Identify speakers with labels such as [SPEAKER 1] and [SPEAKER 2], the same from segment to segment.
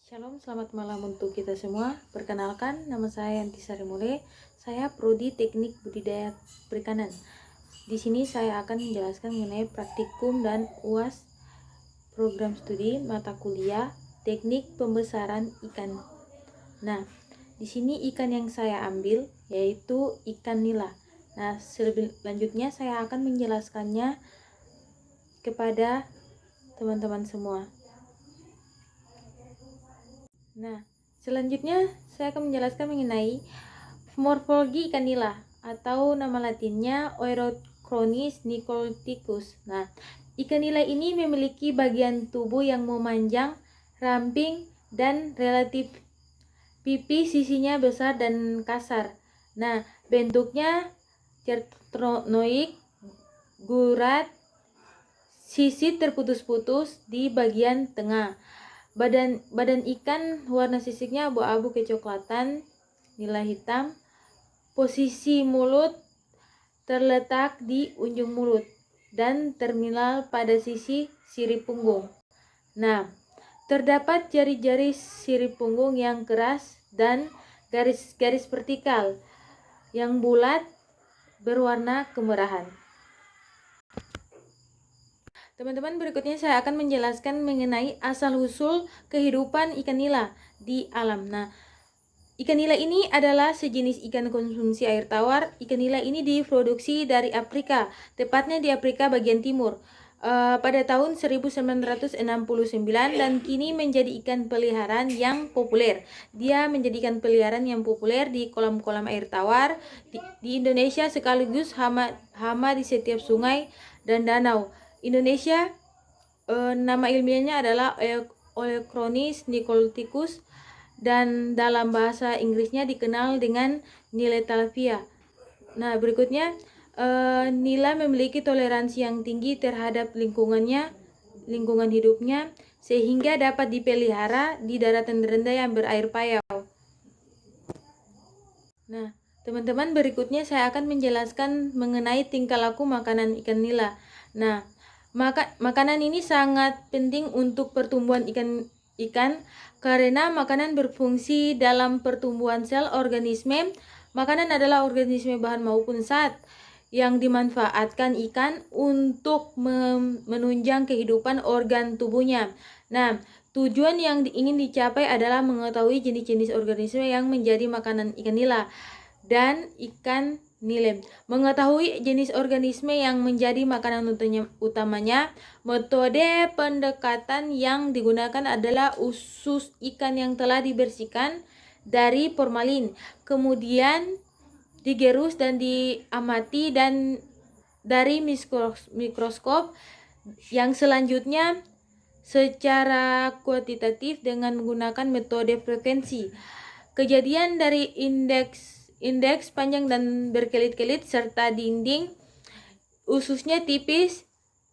[SPEAKER 1] Shalom, selamat malam untuk kita semua. Perkenalkan, nama saya Yanti Sarimule. Saya prodi Teknik Budidaya Perikanan. Di sini saya akan menjelaskan mengenai praktikum dan UAS program studi mata kuliah Teknik Pembesaran Ikan. Nah, di sini ikan yang saya ambil yaitu ikan nila. Nah, selanjutnya saya akan menjelaskannya kepada teman-teman semua. Nah, selanjutnya saya akan menjelaskan mengenai morfologi ikan nila atau nama latinnya Eurychronis nicoticus. Nah, ikan nila ini memiliki bagian tubuh yang memanjang, ramping, dan relatif pipi sisinya besar dan kasar. Nah, bentuknya chernonoid, gurat, sisi terputus-putus di bagian tengah. Badan ikan warna sisiknya abu-abu kecoklatan, nila hitam. Posisi mulut terletak di ujung mulut dan terminal pada sisi sirip punggung. Nah, terdapat jari-jari sirip punggung yang keras dan garis-garis vertikal yang bulat berwarna kemerahan. Teman-teman, berikutnya saya akan menjelaskan mengenai asal-usul kehidupan ikan nila di alam. Nah, ikan nila ini adalah sejenis ikan konsumsi air tawar. Ikan nila ini diproduksi dari Afrika, tepatnya di Afrika bagian timur, pada tahun 1969 dan kini menjadi ikan peliharaan yang populer. Dia menjadi ikan peliharaan yang populer di kolam-kolam air tawar di Indonesia sekaligus hama di setiap sungai dan danau. Indonesia, nama ilmiahnya adalah Eurychronis nicoticus dan dalam bahasa Inggrisnya dikenal dengan Niletalvia. Nah, berikutnya, nila memiliki toleransi yang tinggi terhadap lingkungan hidupnya, sehingga dapat dipelihara di daratan rendah yang berair payau. Nah, teman-teman, berikutnya saya akan menjelaskan mengenai tingkah laku makanan ikan nila. Nah, makanan ini sangat penting untuk pertumbuhan ikan karena makanan berfungsi dalam pertumbuhan sel organisme. Makanan adalah organisme bahan maupun zat yang dimanfaatkan ikan untuk menunjang kehidupan organ tubuhnya. Nah, tujuan yang ingin dicapai adalah mengetahui jenis-jenis organisme yang menjadi makanan ikan nila dan ikan nilem. Mengetahui jenis organisme yang menjadi makanan utamanya, metode pendekatan yang digunakan adalah usus ikan yang telah dibersihkan dari formalin, kemudian digerus dan diamati dan dari mikroskop. Yang selanjutnya secara kuantitatif dengan menggunakan metode frekuensi. Kejadian dari indeks panjang dan berkelit-kelit serta dinding ususnya tipis.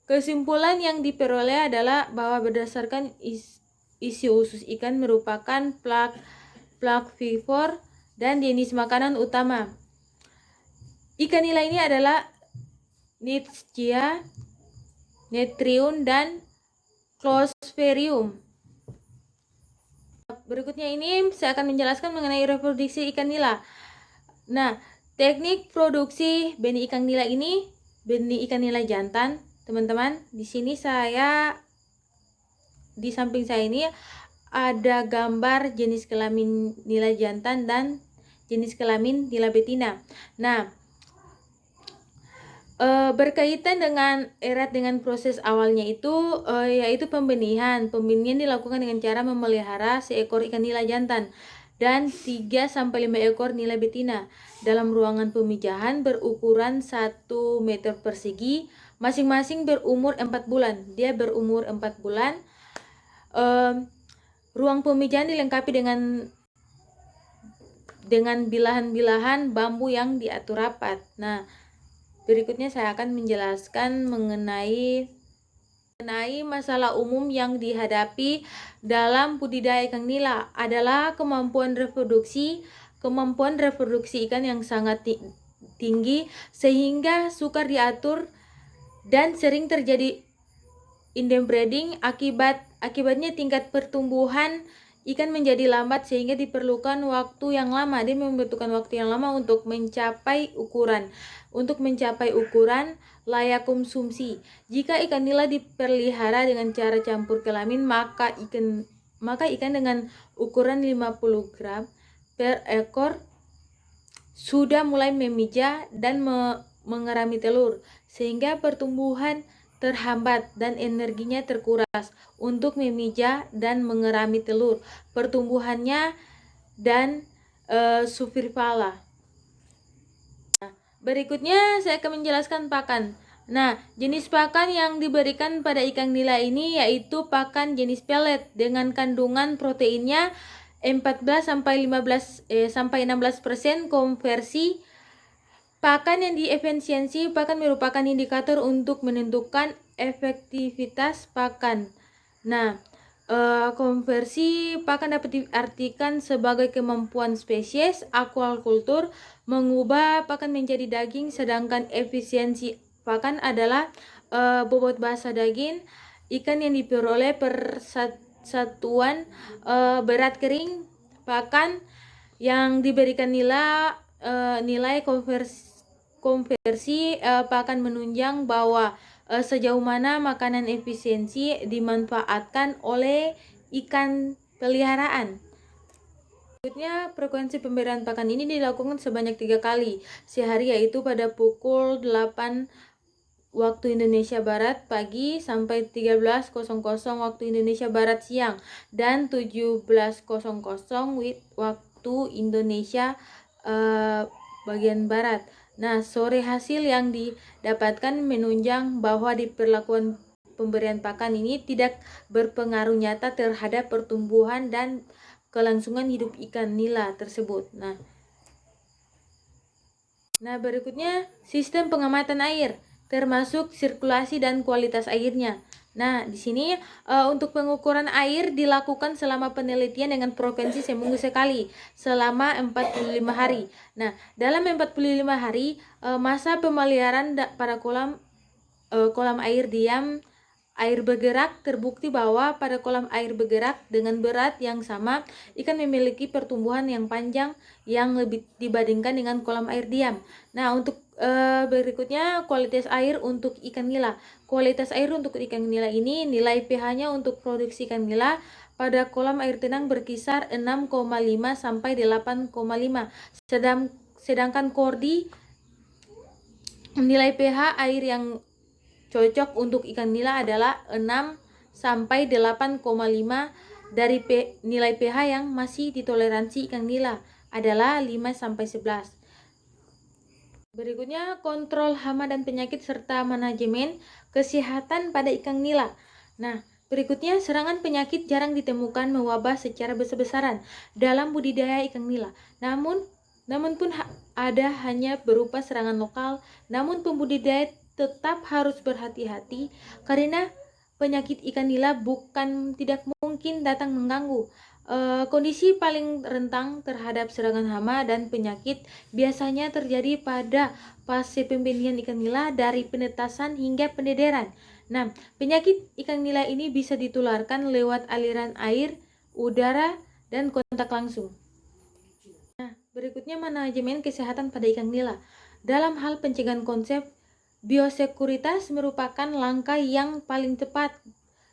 [SPEAKER 1] Kesimpulan yang diperoleh adalah bahwa berdasarkan isi usus ikan merupakan plakvivor dan jenis makanan utama. Ikan nila ini adalah Nitschia, Netrium, dan Closperium. Berikutnya ini saya akan menjelaskan mengenai reproduksi ikan nila. Nah, teknik produksi benih ikan nila ini, benih ikan nila jantan, teman-teman. Di sini di samping saya ini ada gambar jenis kelamin nila jantan dan jenis kelamin nila betina. Nah, berkaitan erat dengan proses awalnya itu yaitu pembenihan. Pembenihan dilakukan dengan cara memelihara seekor ikan nila jantan dan 3-5 ekor nila betina dalam ruangan pemijahan berukuran 1 meter persegi, masing-masing berumur 4 bulan. Dia berumur 4 bulan. Ruang pemijahan dilengkapi dengan bilahan-bilahan bambu yang diatur rapat. Nah, berikutnya saya akan menjelaskan mengenai masalah umum yang dihadapi dalam budidaya ikan nila adalah kemampuan reproduksi ikan yang sangat tinggi sehingga sukar diatur dan sering terjadi inbreeding. Akibatnya tingkat pertumbuhan ikan menjadi lambat sehingga diperlukan waktu yang lama. Dia membutuhkan waktu yang lama untuk mencapai ukuran. Untuk mencapai ukuran layak konsumsi. Jika ikan nila dipelihara dengan cara campur kelamin, maka ikan dengan ukuran 50 gram per ekor sudah mulai memijah dan mengerami telur, sehingga pertumbuhan terhambat dan energinya terkuras untuk memijah dan mengerami telur, pertumbuhannya dan survival. Berikutnya saya akan menjelaskan pakan. Nah, jenis pakan yang diberikan pada ikan nila ini yaitu pakan jenis pelet dengan kandungan proteinnya 14 sampai 16% konversi. Pakan yang diefisiensi pakan merupakan indikator untuk menentukan efektivitas pakan. Nah, konversi pakan dapat diartikan sebagai kemampuan spesies aquaculture mengubah pakan menjadi daging, sedangkan efisiensi pakan adalah bobot basa daging ikan yang diperoleh per satuan berat kering pakan yang diberikan nilai konversi pakan menunjang bahwa sejauh mana makanan efisiensi dimanfaatkan oleh ikan peliharaan. Berikutnya, frekuensi pemberian pakan ini dilakukan sebanyak 3 kali sehari, yaitu pada pukul 8 waktu Indonesia Barat pagi sampai 13.00 waktu Indonesia Barat siang dan 17.00 waktu Indonesia bagian Barat. Nah, sore hasil yang didapatkan menunjang bahwa diperlakukan pemberian pakan ini tidak berpengaruh nyata terhadap pertumbuhan dan kelangsungan hidup ikan nila tersebut. Nah, berikutnya sistem pengamatan air, termasuk sirkulasi dan kualitas airnya. Nah, di sini untuk pengukuran air dilakukan selama penelitian dengan frekuensi seminggu sekali selama 45 hari. Nah, dalam 45 hari masa pemeliharaan pada kolam air diam air bergerak, terbukti bahwa pada kolam air bergerak dengan berat yang sama, ikan memiliki pertumbuhan yang panjang yang lebih dibandingkan dengan kolam air diam. Nah, untuk berikutnya kualitas air untuk ikan nila. Kualitas air untuk ikan nila ini nilai pH-nya untuk produksi ikan nila pada kolam air tenang berkisar 6,5 sampai 8,5. Sedangkan kordi nilai pH air yang cocok untuk ikan nila adalah 6 sampai 8,5 dari nilai pH yang masih ditoleransi ikan nila adalah 5 sampai 11. Berikutnya kontrol hama dan penyakit serta manajemen kesehatan pada ikan nila. Nah, berikutnya serangan penyakit jarang ditemukan mewabah secara besar-besaran dalam budidaya ikan nila. Namun pun ada hanya berupa serangan lokal, namun pembudidaya tetap harus berhati-hati karena penyakit ikan nila bukan tidak mungkin datang mengganggu. Kondisi paling rentang terhadap serangan hama dan penyakit biasanya terjadi pada fase pembenihan ikan nila dari penetasan hingga pendederan. Nah, penyakit ikan nila ini bisa ditularkan lewat aliran air, udara, dan kontak langsung. Nah, berikutnya manajemen kesehatan pada ikan nila. Dalam hal pencegahan konsep biosekuritas merupakan langkah yang paling tepat.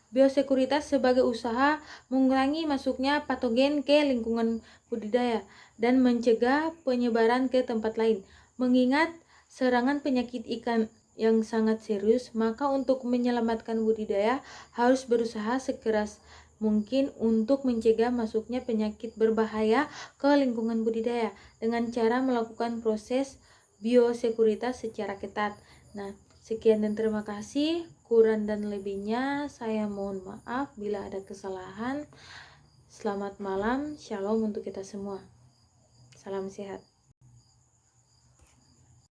[SPEAKER 1] Biosekuritas sebagai usaha mengurangi masuknya patogen ke lingkungan budidaya dan mencegah penyebaran ke tempat lain. Mengingat serangan penyakit ikan yang sangat serius, maka untuk menyelamatkan budidaya harus berusaha sekeras mungkin untuk mencegah masuknya penyakit berbahaya ke lingkungan budidaya dengan cara melakukan proses biosekuritas secara ketat. Nah, sekian dan terima kasih. Kurang dan lebihnya saya mohon maaf bila ada kesalahan. Selamat malam, shalom untuk kita semua. Salam sehat.